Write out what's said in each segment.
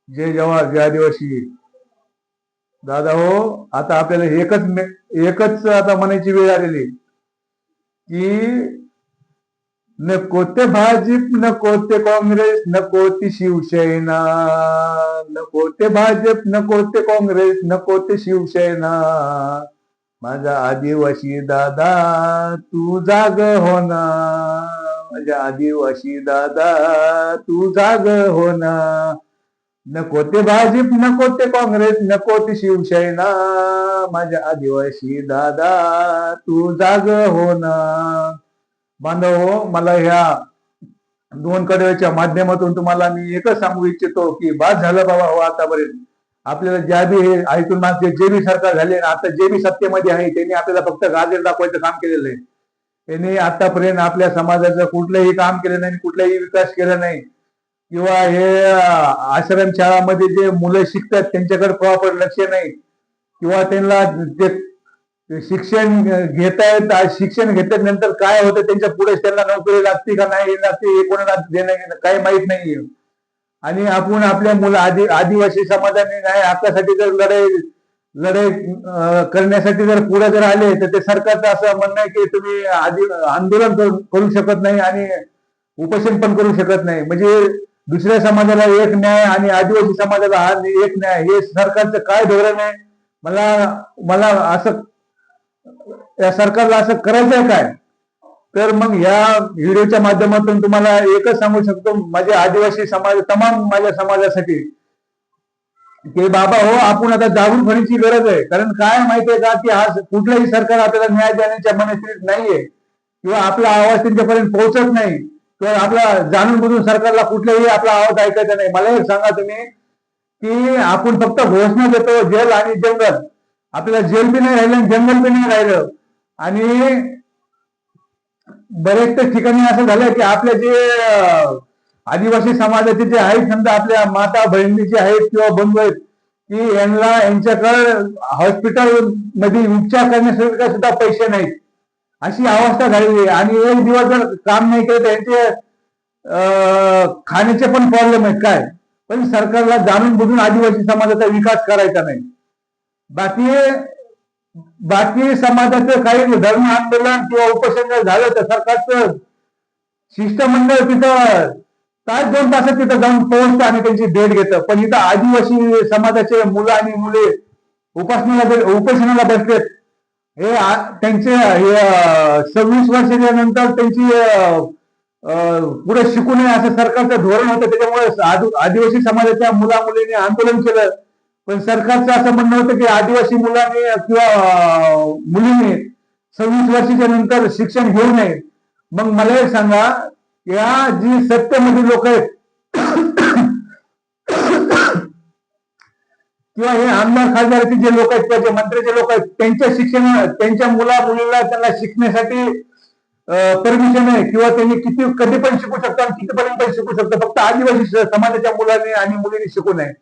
जय आदिवासी दादा हो. आता आपल्याला एकच आता म्हणायची वेळ आलेली की नको ते भाजप, नको ते काँग्रेस, नको ती शिवसेना, नको ते भाजप, नको ते काँग्रेस, नको ते शिवसेना. माझा आदिवासी दादा तू जाग हो ना, माझ्या आदिवासी दादा तू जाग हो ना. नको ते भाजप, नको ते काँग्रेस, नको ती शिवसेना. माझ्या आदिवासी दादा तू जाग हो ना. बांधव हो, मला ह्या दोन कडव्याच्या माध्यमातून तुम्हाला मी एकच सांगू इच्छितो की बाद झालं बाबा हो. आतापर्यंत आपल्याला ज्या बी हे ऐकून मागचे जे बी सरकार झाले, आता जे बी सत्तेमध्ये आहे त्यांनी आपल्याला फक्त गाजर दाखवायचं काम केलेलं आहे. त्यांनी आतापर्यंत आपल्या समाजाचं कुठलंही काम केलं नाही, कुठलाही विकास केला नाही. किंवा हे आश्रम शाळामध्ये जे मुलं शिकतात त्यांच्याकडे प्रॉपर लक्ष नाही, किंवा त्यांना ते शिक्षण घेतायत, शिक्षण घेतल्यानंतर काय होतं त्यांच्या पुढे त्यांना नोकरी लागते का नाही लागते हे कोणाला देणं काही माहित नाहीये. आणि आपण आपल्या मुलं आदिवासी समाजाने नाही हक्कासाठी जर लढाई करण्यासाठी जर पुढे जर आले तर ते सरकारचं असं म्हणणं आहे की तुम्ही आंदोलन करू शकत नाही आणि उपोषण पण करू शकत नाही. म्हणजे दुसऱ्या समाजाला एक न्याय आणि आदिवासी समाजाला हा एक न्याय, हे सरकारचं काय धोरण आहे? मला मला असं या सरकारला असं करायचंय काय? तर मग या व्हिडिओच्या माध्यमातून तुम्हाला एकच सांगू शकतो, माझ्या आदिवासी समाज तमाम माझ्या समाजासाठी की बाबा हो, आपण आता जागरूक होण्याची गरज आहे. कारण काय माहितीये का की आज कुठलंही सरकार आपल्याला न्याय देण्याच्या मनस्थितीत नाहीये, किंवा आपला आवाज त्यांच्यापर्यंत पोहोचत नाही, किंवा आपला जाणून बुजून सरकारला कुठलाही आपला आवाज ऐकायचा नाही. मला एक सांगा तुम्ही की आपण फक्त घोषणा देतो जेल आणि जंगल, आपल्याला जेल बी नाही राहिलं, जंगल बी नाही राहिलं. आणि बरेच ठिकाणी असं झालं की आपले जे आदिवासी समाजाचे जे आहेत, समजा आपल्या माता बहिणी जे आहेत किंवा बंधू आहेत, की यांच्याकडे हॉस्पिटल मध्ये उपचार करण्यासाठी सुद्धा पैसे नाहीत, अशी अवस्था झालेली आहे. आणि एक दिवस जर काम नाही केलं तर यांचे खाण्याचे पण प्रॉब्लेम आहेत काय. पण सरकारला जाणून बुजून आदिवासी समाजाचा विकास करायचा नाही. बाकी समाजाचं काही धर्म आंदोलन किंवा उपोषण झालं तर सरकारचं शिष्टमंडळ तिथं तास 2 तासात तिथं जाऊन पोहोचतं आणि त्यांची भेट घेतं. पण इथं आदिवासी समाजाचे मुलं आणि मुले उपोषणाला बसलेत. हे त्यांचे 26 वर्षाच्या नंतर त्यांची पुढे शिकू नये असं सरकारचं धोरण होतं. त्याच्यामुळे आदिवासी समाजाच्या मुला मुलींनी आंदोलन केलं. पण सरकारचं असं म्हणणं होतं की आदिवासी मुलांनी किंवा मुलींनी 26 वर्षाच्या नंतर शिक्षण घेऊ नये. मग मला एक सांगा, या जी सत्तेमध्ये लोक आहेत किंवा हे आमदार खासदारचे जे लोक आहेत किंवा जे मंत्र्याचे लोक आहेत, त्यांच्या मुला मुलीला त्यांना शिकण्यासाठी परमिशन आहे, किंवा त्यांनी कधी पण शिकू शकतात आणि कितीपर्यंत पण शिकू शकतात. फक्त आदिवासी समाजाच्या मुलांनी आणि मुलींनी शिकू नये,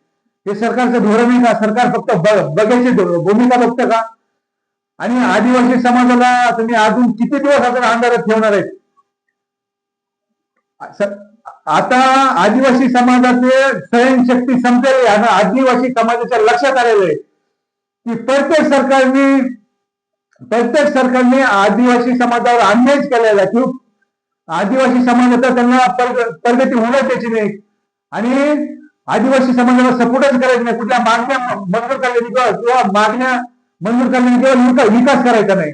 हे सरकारचं धोरण आहे का? सरकार फक्त बघायची भूमिका बघतं का? आणि आदिवासी समाजाला तुम्ही अजून किती दिवस अजून अंधारात ठेवणार आहेत? आता आदिवासी समाजाचे सहनशक्ती संपलेली आहे. आदिवासी समाजाच्या लक्षात आलेलं आहे की प्रत्येक सरकारने आदिवासी समाजावर अन्याय केलेला आहे, किंवा आदिवासी समाजाचा त्यांना प्रगती होणार त्याची नाही, आणि आदिवासी समाजाला सपोर्टच करायचं नाही, कुठल्या मागण्या मंजूर करण्याची किंवा मागण्या मंजूर करण्याची किंवा विकास करायचा नाही.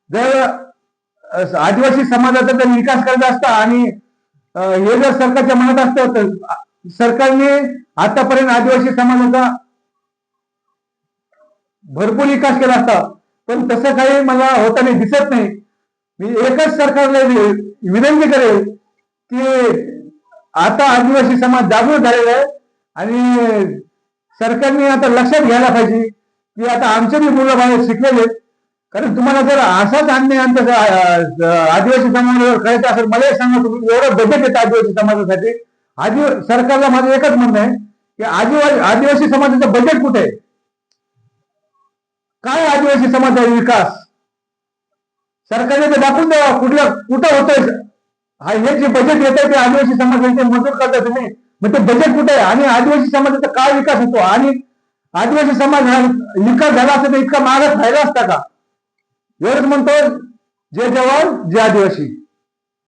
जर आदिवासी समाजाचा जर विकास करायचा असता आणि हे जर सरकारच्या मनात असतं तर सरकारने आतापर्यंत आदिवासी समाजाचा भरपूर विकास केला असता. पण तसं काही मला होताना दिसत नाही. मी एकच सरकारला विनंती करेल की आता आदिवासी समाज जागृत झालेला आहे आणि सरकारने आता लक्षात घ्यायला पाहिजे की आता आमचे बी मुलं बाहेर शिकलेले. कारण तुम्हाला जर असाच अन्याय आदिवासी समाजावर करायचा असेल, मला एक सांगा, तुम्ही एवढं बजेट येतं आदिवासी समाजासाठी, सरकारला माझं एकच म्हणणं आहे की आदिवासी समाजाचं बजेट कुठे आहे? काय आदिवासी समाजाचा विकास सरकारने ते दाखवून द्यावा. कुठं होतंय हे जे बजेट येत आहे ते आदिवासी समाजाचे मंजूर करता तुम्ही. मग ते बजेट कुठे आहे? आणि आदिवासी समाजाचा काय विकास होतो? आणि आदिवासी समाज हा विकास झाला असता तर इतका मागास राहिला असता का? एवढंच म्हणतो, जय जवान जय आदिवासी.